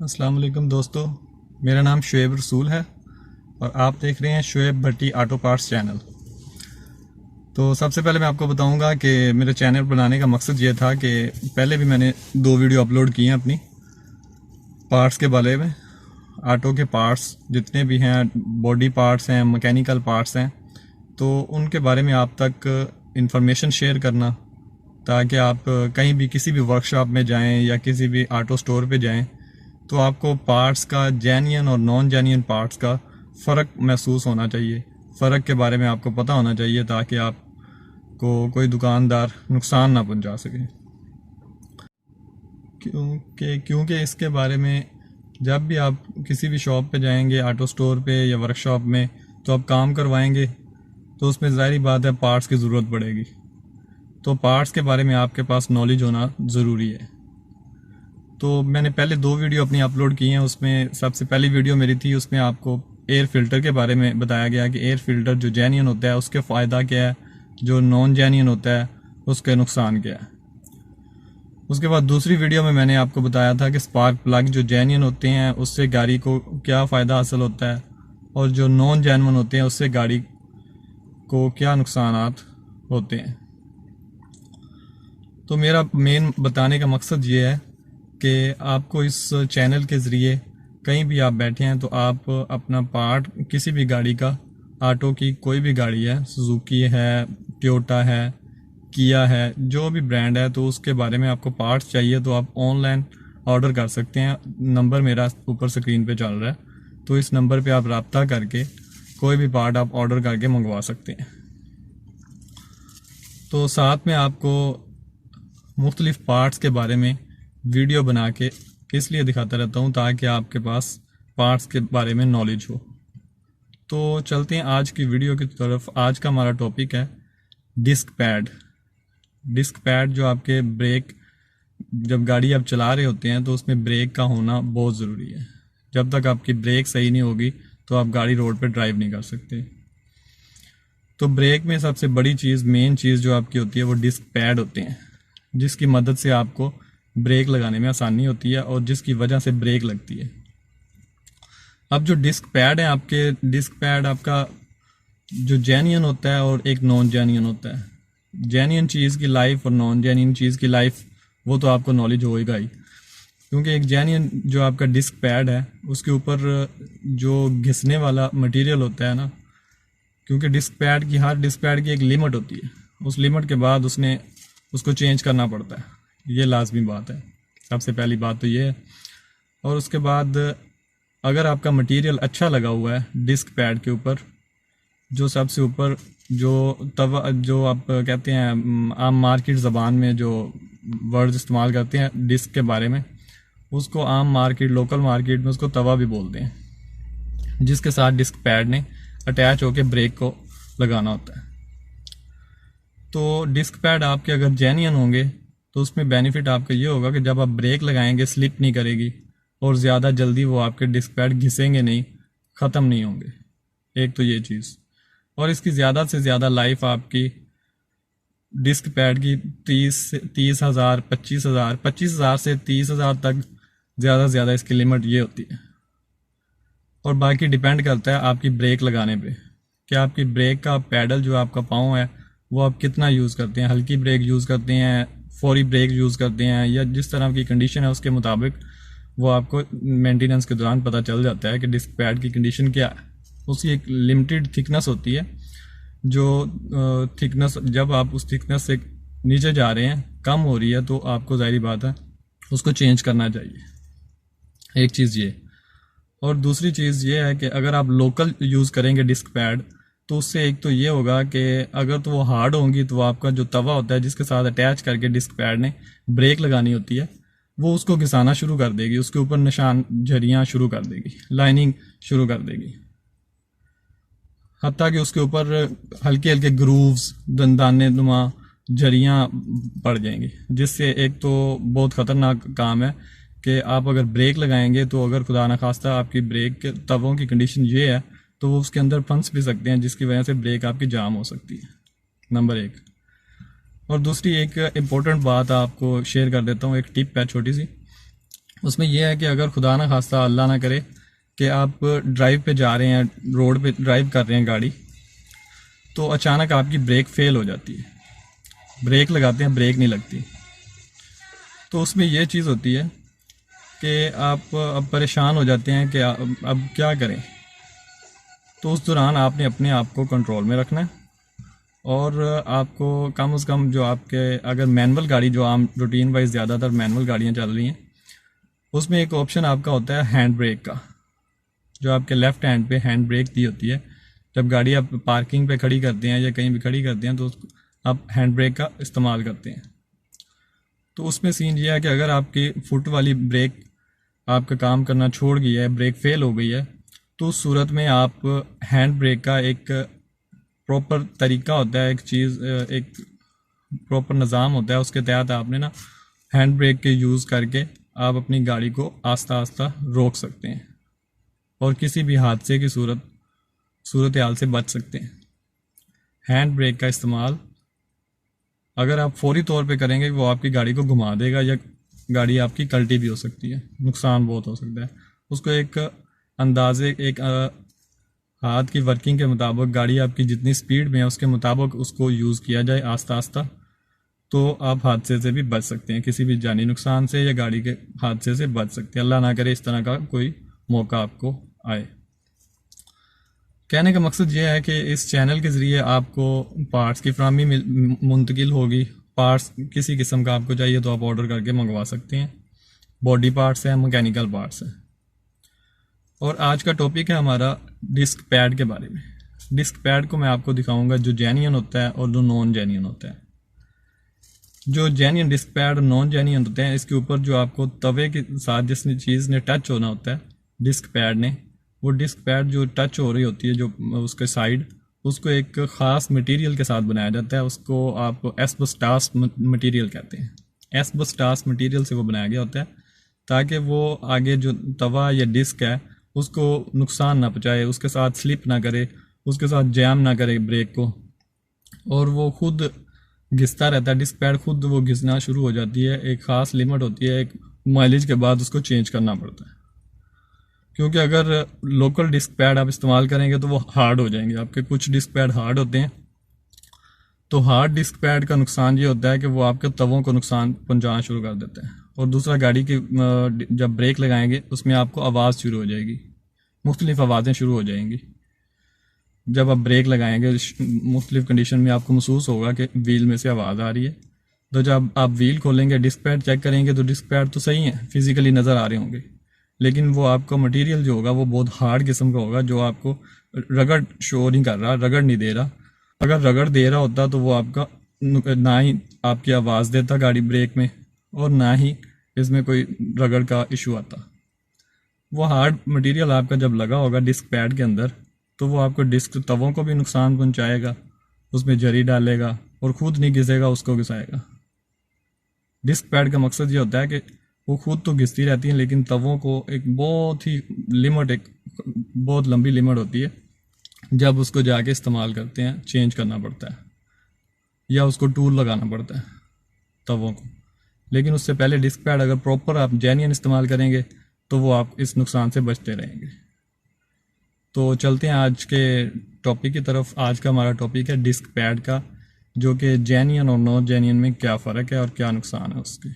अस्सलाम वालेकुम दोस्तों, मेरा नाम शुएब रसूल है और आप देख रहे हैं शुएब भट्टी ऑटो पार्ट्स चैनल। तो सबसे पहले मैं आपको बताऊंगा कि मेरे चैनल बनाने का मकसद ये था कि पहले भी मैंने 2 वीडियो अपलोड किए हैं अपनी पार्ट्स के बारे में। ऑटो के पार्ट्स जितने भी हैं, बॉडी पार्ट्स हैं, मैकेनिकल पार्ट्स हैं, तो उनके बारे में आप तक इंफॉर्मेशन शेयर करना, ताकि आप कहीं भी किसी भी वर्कशॉप में जाएं या किसी भी ऑटो स्टोर पे जाएं तो आपको पार्ट्स का जेन्युइन और नॉन जेन्युइन पार्ट्स का फ़र्क महसूस होना चाहिए। फ़र्क के बारे में आपको पता होना चाहिए ताकि आपको कोई दुकानदार नुकसान ना पहुंचा सके। क्योंकि इसके बारे में जब भी आप किसी भी शॉप पे जाएंगे, ऑटो स्टोर पे या वर्कशॉप में, तो आप काम करवाएंगे तो उसमें ज़ाहिर बात है पार्ट्स की ज़रूरत पड़ेगी। तो पार्ट्स के बारे में आपके पास नॉलेज होना ज़रूरी है। तो मैंने पहले 2 वीडियो अपनी अपलोड की हैं। उसमें सबसे पहली वीडियो मेरी थी, उसमें आपको एयर फ़िल्टर के बारे में बताया गया कि एयर फ़िल्टर जो जेन्युइन होता है उसके फ़ायदा क्या है, जो नॉन जेन्युइन होता है उसके नुकसान क्या है। उसके बाद दूसरी वीडियो में मैंने आपको बताया था कि स्पार्क प्लग जो जेन्युइन होते हैं उससे गाड़ी को क्या फ़ायदा हासिल होता है और जो नॉन जेन्युइन होते हैं उससे गाड़ी को क्या नुकसान होते हैं। तो मेरा मेन बताने का मकसद ये है कि आपको इस चैनल के ज़रिए कहीं भी आप बैठे हैं तो आप अपना पार्ट किसी भी गाड़ी का, ऑटो की कोई भी गाड़ी है, सुजुकी है, टोयोटा है, किया है, जो भी ब्रांड है, तो उसके बारे में आपको पार्ट्स चाहिए तो आप ऑनलाइन ऑर्डर कर सकते हैं। नंबर मेरा ऊपर स्क्रीन पे चल रहा है, तो इस नंबर पे आप रब्ता करके कोई भी पार्ट आप ऑर्डर करके मंगवा सकते हैं। तो साथ में आपको मुख्तलिफ पार्ट्स के बारे में वीडियो बना के इसलिए दिखाता रहता हूँ ताकि आपके पास पार्ट्स के बारे में नॉलेज हो। तो चलते हैं आज की वीडियो की तरफ। आज का हमारा टॉपिक है डिस्क पैड। डिस्क पैड जो आपके ब्रेक, जब गाड़ी आप चला रहे होते हैं तो उसमें ब्रेक का होना बहुत ज़रूरी है। जब तक आपकी ब्रेक सही नहीं होगी तो आप गाड़ी रोड पर ड्राइव नहीं कर सकते। तो ब्रेक में सबसे बड़ी चीज़, मेन चीज़ जो आपकी होती है वो डिस्क पैड होते हैं, जिसकी मदद से आपको ब्रेक लगाने में आसानी होती है और जिसकी वजह से ब्रेक लगती है। अब जो डिस्क पैड है आपके, डिस्क पैड आपका जो जेन्युइन होता है और एक नॉन जेन्युइन होता है। जेन्युइन चीज़ की लाइफ और नॉन जेन्युइन चीज़ की लाइफ वो तो आपको नॉलेज होएगा ही, क्योंकि एक जेन्युइन जो आपका डिस्क पैड है उसके ऊपर जो घिसने वाला मटेरियल होता है ना, क्योंकि हर डिस्क पैड की एक लिमिट होती है, उस लिमिट के बाद उसको चेंज करना पड़ता है। ये लाजमी बात है। सबसे पहली बात तो ये है। और उसके बाद अगर आपका मटेरियल अच्छा लगा हुआ है डिस्क पैड के ऊपर, जो सबसे ऊपर जो तवा, जो आप कहते हैं आम मार्केट ज़बान में जो वर्ड इस्तेमाल करते हैं डिस्क के बारे में, उसको आम मार्केट, लोकल मार्केट में उसको तवा भी बोलते हैं, जिसके साथ डिस्क पैड ने अटैच होकर ब्रेक को लगाना होता है। तो डिस्क पैड आपके अगर जेन्युइन होंगे तो उसमें बेनिफिट आपका ये होगा कि जब आप ब्रेक लगाएंगे स्लिप नहीं करेगी और ज़्यादा जल्दी वो आपके डिस्क पैड घिसेंगे नहीं, ख़त्म नहीं होंगे। एक तो ये चीज़। और इसकी ज़्यादा से ज़्यादा लाइफ आपकी डिस्क पैड की 30,000, 25,000 से 30,000 तक ज़्यादा से ज़्यादा इसकी लिमिट ये होती है। और बाकी डिपेंड करता है आपकी ब्रेक लगाने पे कि आपकी ब्रेक का पैडल जो आपका पाँव है वो आप कितना यूज़ करते हैं। हल्की ब्रेक यूज़ करते हैं, फौरी ब्रेक यूज़ करते हैं, या जिस तरह की कंडीशन है उसके मुताबिक वो आपको मेंटेनेंस के दौरान पता चल जाता है कि डिस्क पैड की कंडीशन क्या है। उसकी एक लिमिटेड थिकनेस होती है, जो थिकनेस जब आप उस थिकनेस से नीचे जा रहे हैं, कम हो रही है, तो आपको ज़ाहिर बात है उसको चेंज करना चाहिए। एक चीज़ ये। और दूसरी चीज़ ये है कि अगर आप लोकल यूज़ करेंगे डिस्क पैड तो उससे एक तो ये होगा कि अगर तो वो हार्ड होंगी तो आपका जो तवा होता है जिसके साथ अटैच करके डिस्क पैड ने ब्रेक लगानी होती है वो उसको घिसाना शुरू कर देगी, उसके ऊपर निशान, झरियाँ शुरू कर देगी, लाइनिंग शुरू कर देगी, हत्ता कि उसके ऊपर हल्के हल्के ग्रूव्स, दाने नुमा झरियाँ पड़ जाएंगी, जिससे एक तो बहुत ख़तरनाक काम है कि आप अगर ब्रेक लगाएंगे तो अगर खुदा न खास्ता आपकी ब्रेक के तवों की कंडीशन ये है तो वो उसके अंदर फंस भी सकते हैं, जिसकी वजह से ब्रेक आपकी जाम हो सकती है। नंबर 1। और दूसरी एक इम्पोर्टेंट बात आपको शेयर कर देता हूँ, एक टिप है छोटी सी, उसमें यह है कि अगर खुदा ना खास्ता अल्लाह ना करे कि आप ड्राइव पे जा रहे हैं, रोड पे ड्राइव कर रहे हैं गाड़ी, तो अचानक आपकी ब्रेक फेल हो जाती है, ब्रेक लगाते हैं ब्रेक नहीं लगती, तो उसमें यह चीज़ होती है कि आप अब परेशान हो जाते हैं कि अब क्या करें। तो उस दौरान आपने अपने आप को कंट्रोल में रखना है, और आपको कम से कम जो आपके अगर मैनुअल गाड़ी, जो आम रूटीन वाइज ज़्यादातर मैनुअल गाड़ियाँ चल रही हैं, उसमें एक ऑप्शन आपका होता है हैंड ब्रेक का, जो आपके लेफ़्ट हैंड पे हैंड ब्रेक दी होती है। जब गाड़ी आप पार्किंग पे खड़ी करते हैं या कहीं भी खड़ी करते हैं तो आप हैंड ब्रेक का इस्तेमाल करते हैं। तो उसमें सीन ये है कि अगर आपकी फुट वाली ब्रेक आपका काम करना छोड़ गई है, ब्रेक फेल हो गई है, तो उस सूरत में आप हैंड ब्रेक का एक प्रॉपर तरीका होता है, एक प्रॉपर निज़ाम होता है, उसके तहत आपने ना हैंड ब्रेक के यूज़ करके आप अपनी गाड़ी को आस्ता आस्ता रोक सकते हैं और किसी भी हादसे की सूरत हाल से बच सकते हैं। हैंड ब्रेक का इस्तेमाल अगर आप फौरी तौर पे करेंगे, वो आपकी गाड़ी को घुमा देगा या गाड़ी आपकी कल्टी भी हो सकती है, नुकसान बहुत हो सकता है। उसको एक अंदाजे, एक हाथ की वर्किंग के मुताबिक, गाड़ी आपकी जितनी स्पीड में है उसके मुताबिक उसको यूज़ किया जाए आस्ता आस्ता, तो आप हादसे से भी बच सकते हैं, किसी भी जानी नुकसान से या गाड़ी के हादसे से बच सकते हैं। अल्लाह ना करे इस तरह का कोई मौका आपको आए। कहने का मकसद ये है कि इस चैनल के ज़रिए आपको पार्ट्स की फराहमी मुंतकिल होगी। पार्ट्स किसी किस्म का आपको चाहिए तो आप ऑर्डर करके मंगवा सकते हैं। बॉडी पार्ट्स हैं, मैकेनिकल पार्ट्स हैं। और आज का टॉपिक है हमारा डिस्क पैड के बारे में। डिस्क पैड को मैं आपको दिखाऊंगा जो जेन्युइन होता है और जो नॉन जेन्युइन होता है। जो जेन्युइन डिस्क पैड और नॉन जेन्युइन होते हैं, इसके ऊपर जो आपको तवे के साथ जिस चीज़ ने टच होना होता है डिस्क पैड ने, वो डिस्क पैड जो टच हो रही होती है, जो उसके साइड, उसको एक ख़ास मटेरियल के साथ बनाया जाता है। उसको आप एस्बेस्टॉस मटेरियल कहते हैं। एस्बेस्टॉस मटेरियल से वो बनाया गया होता है ताकि वो आगे जो तवा या डिस्क है उसको नुकसान ना पहुँचाए, उसके साथ स्लिप ना करे, उसके साथ जैम ना करे ब्रेक को, और वो खुद घिसता रहता है। डिस्क पैड खुद वो घिसना शुरू हो जाती है। एक ख़ास लिमिट होती है, एक माइलेज के बाद उसको चेंज करना पड़ता है, क्योंकि अगर लोकल डिस्क पैड आप इस्तेमाल करेंगे तो वो हार्ड हो जाएंगे। आपके कुछ डिस्क पैड हार्ड होते हैं, तो हार्ड डिस्क पैड का नुकसान ये होता है कि वो आपके तवों को नुकसान पहुंचाना शुरू कर देते हैं। और दूसरा, गाड़ी की जब ब्रेक लगाएंगे उसमें आपको आवाज़ शुरू हो जाएगी, मुख्तलिफ आवाज़ें शुरू हो जाएंगी। जब आप ब्रेक लगाएंगे मुख्तलिफ कंडीशन में आपको महसूस होगा कि व्हील में से आवाज़ आ रही है। तो जब आप व्हील खोलेंगे, डिस्क पैड चेक करेंगे तो डिस्क पैड तो सही है, फिजिकली नज़र आ रहे होंगे, लेकिन वो आपका मटेरियल जो होगा वो बहुत हार्ड किस्म का होगा, जो आपको रगड़ शो नहीं कर रहा, रगड़ नहीं दे रहा। अगर रगड़ दे रहा होता तो वो आपका ना ही आपकी आवाज़ देता गाड़ी ब्रेक में, और ना ही इसमें कोई रगड़ का इशू आता। वो हार्ड मटेरियल आपका जब लगा होगा डिस्क पैड के अंदर, तो वो आपको डिस्क तवों को भी नुकसान पहुंचाएगा, उसमें जरी डालेगा और खुद नहीं घिसेगा, उसको घिसाएगा। डिस्क पैड का मकसद ये होता है कि वो खुद तो घिसती रहती हैं, लेकिन तवों को एक बहुत ही लिमिट, एक बहुत लंबी लिमिट होती है, जब उसको जाके इस्तेमाल करते हैं चेंज करना पड़ता है या उसको टूल लगाना पड़ता है तवों को। लेकिन उससे पहले डिस्क पैड अगर प्रॉपर आप जेन्युइन इस्तेमाल करेंगे तो वो आप इस नुकसान से बचते रहेंगे। तो चलते हैं आज के टॉपिक की तरफ। आज का हमारा टॉपिक है डिस्क पैड का, जो कि जेन्युइन और नॉन जेन्युइन में क्या फ़र्क है और क्या नुकसान है उसके।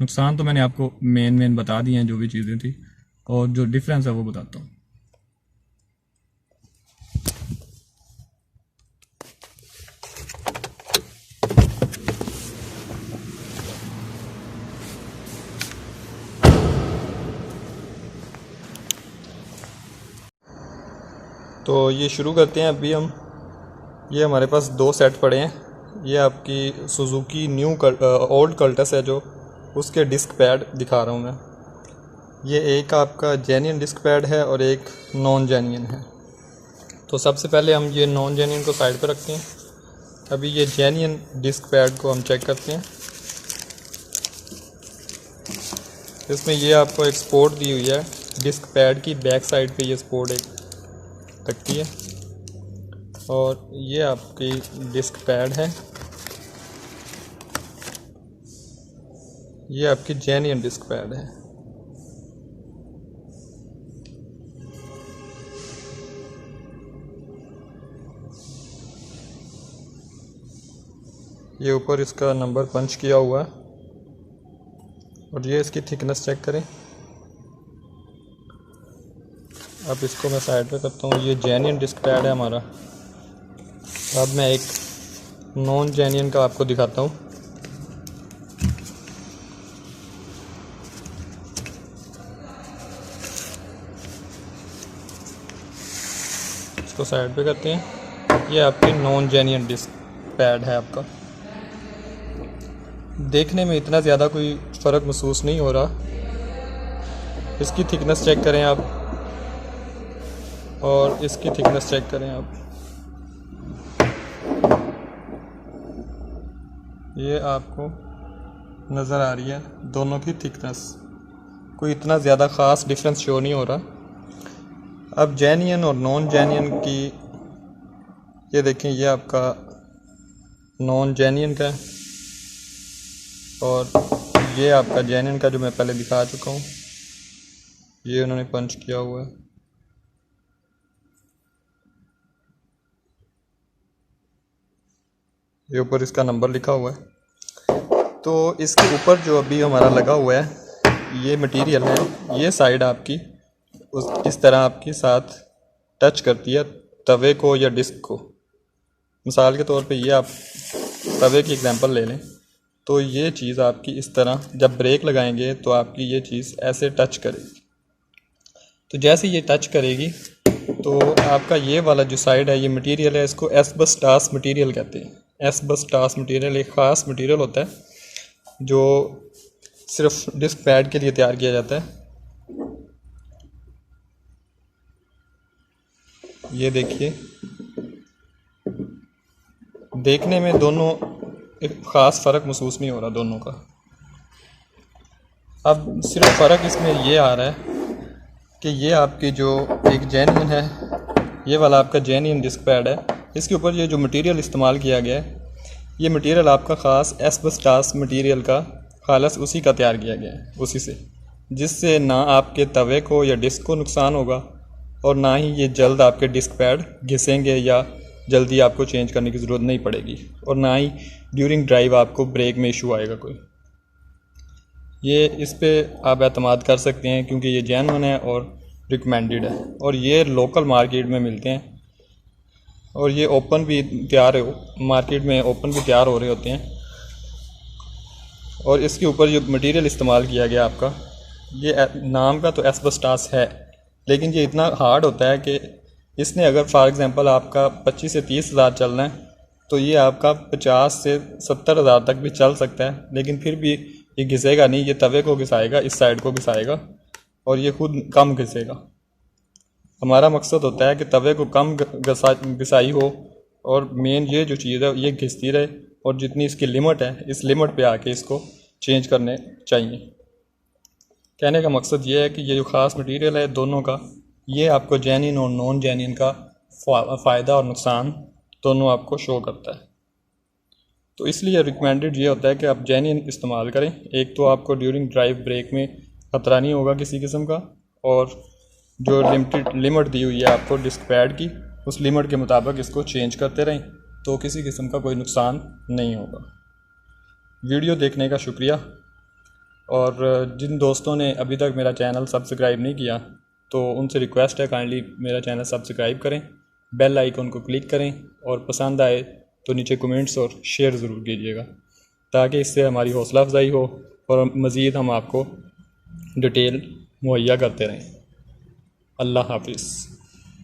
नुकसान तो मैंने आपको मेन बता दिए हैं, जो भी चीज़ें थी, और जो डिफरेंस है वो बताता हूँ। तो ये शुरू करते हैं अभी हम। ये हमारे पास 2 सेट पड़े हैं। ये आपकी सुजुकी ओल्ड कल्टस है, जो उसके डिस्क पैड दिखा रहा हूँ मैं। ये एक आपका जेन्युइन डिस्क पैड है और एक नॉन जेन्युइन है। तो सबसे पहले हम ये नॉन जेन्युइन को साइड पर रखते हैं। अभी ये जेन्युइन डिस्क पैड को हम चेक करते हैं। इसमें ये आपको एक सपोर्ट दी हुई है डिस्क पैड की बैक साइड पे, ये सपोर्ट एक लगती है, और ये आपकी डिस्क पैड है। ये आपकी जेन्युइन डिस्क पैड है। ये ऊपर इसका नंबर पंच किया हुआ है और ये इसकी थिकनेस चेक करें। अब इसको मैं साइड पे करता हूँ। ये जेन्युइन डिस्क पैड है हमारा। अब मैं एक नॉन जेन्युइन का आपको दिखाता हूँ। इसको साइड पे करते हैं। ये आपकी नॉन जेन्युइन डिस्क पैड है आपका। देखने में इतना ज़्यादा कोई फ़र्क महसूस नहीं हो रहा। इसकी थिकनेस चेक करें आप और इसकी थिकनेस चेक करें आप। ये आपको नज़र आ रही है दोनों की थिकनेस। कोई इतना ज़्यादा ख़ास डिफरेंस शो नहीं हो रहा। अब जेन्युइन और नॉन जेन्युइन की ये देखें, ये आपका नॉन जेन्युइन का है और ये आपका जेन्युइन का जो मैं पहले दिखा चुका हूँ। ये उन्होंने पंच किया हुआ है। ये ऊपर इसका नंबर लिखा हुआ है। तो इसके ऊपर जो अभी हमारा लगा हुआ है ये मटेरियल है, ये साइड आपकी इस तरह आपके साथ टच करती है तवे को या डिस्क को। मिसाल के तौर पे ये आप तवे की एग्जांपल ले लें तो ये चीज़ आपकी इस तरह जब ब्रेक लगाएंगे तो आपकी ये चीज़ ऐसे टच करेगी। तो जैसे ये टच करेगी तो आपका ये वाला जो साइड है ये मटेरियल है, इसको एस्बेस्टॉस मटेरियल कहते हैं। एस्बेस्टॉस मटेरियल एक ख़ास मटेरियल होता है जो सिर्फ डिस्क पैड के लिए तैयार किया जाता है। ये देखिए, देखने में दोनों एक ख़ास फ़र्क महसूस नहीं हो रहा दोनों का। अब सिर्फ फ़र्क इसमें ये आ रहा है कि ये आपकी जो एक जेन्युइन है, ये वाला आपका जेन्युइन डिस्क पैड है, इसके ऊपर ये जो मटेरियल इस्तेमाल किया गया है ये मटेरियल आपका ख़ास एस्बेस्टॉस मटेरियल का खालस उसी का तैयार किया गया है, उसी से, जिससे ना आपके तवे को या डिस्क को नुकसान होगा और ना ही ये जल्द आपके डिस्क पैड घिसेंगे या जल्दी आपको चेंज करने की ज़रूरत नहीं पड़ेगी और ना ही ड्यूरिंग ड्राइव आपको ब्रेक में इशू आएगा कोई। ये इस पे आप एतमाद कर सकते हैं क्योंकि ये जेन्युइन है और रिकमेंडेड है और ये लोकल मार्केट में मिलते हैं और ये ओपन भी तैयार हो मार्केट में ओपन भी तैयार हो रहे होते हैं। और इसके ऊपर जो मटेरियल इस्तेमाल किया गया आपका, ये नाम का तो एस्बेस्टॉस है लेकिन ये इतना हार्ड होता है कि इसने अगर फॉर एग्ज़ाम्पल आपका 25 से 30 हज़ार चलना है तो ये आपका 50 से 70 हज़ार तक भी चल सकता है, लेकिन फिर भी ये घिसेगा नहीं। ये तवे को घिसाएगा, इस साइड को घिसाएगा और ये खुद कम घिसेगा। हमारा मकसद होता है कि तवे को कम घिसाई हो और मेन ये जो चीज़ है ये घिसती रहे और जितनी इसकी लिमिट है इस लिमिट पे आके इसको चेंज करने चाहिए। कहने का मकसद ये है कि ये जो ख़ास मटेरियल है दोनों का, ये आपको जेन्युइन और नॉन जेन्युइन का फ़ायदा और नुकसान दोनों आपको शो करता है। तो इसलिए रिकमेंडेड ये होता है कि आप जेन्युइन इस्तेमाल करें। एक तो आपको ड्यूरिंग ड्राइव ब्रेक में ख़तरा नहीं होगा किसी किस्म का, और जो लिमिट दी हुई है आपको डिस्क पैड की, उस लिमिट के मुताबिक इसको चेंज करते रहें तो किसी किस्म का कोई नुकसान नहीं होगा। वीडियो देखने का शुक्रिया। और जिन दोस्तों ने अभी तक मेरा चैनल सब्सक्राइब नहीं किया तो उनसे रिक्वेस्ट है काइंडली मेरा चैनल सब्सक्राइब करें, बेल आइकन को क्लिक करें और पसंद आए तो नीचे कमेंट्स और शेयर ज़रूर कीजिएगा ताकि इससे हमारी हौसला अफजाई हो और मज़ीद हम आपको डिटेल मुहैया करते रहें। अल्लाह हाफिज़।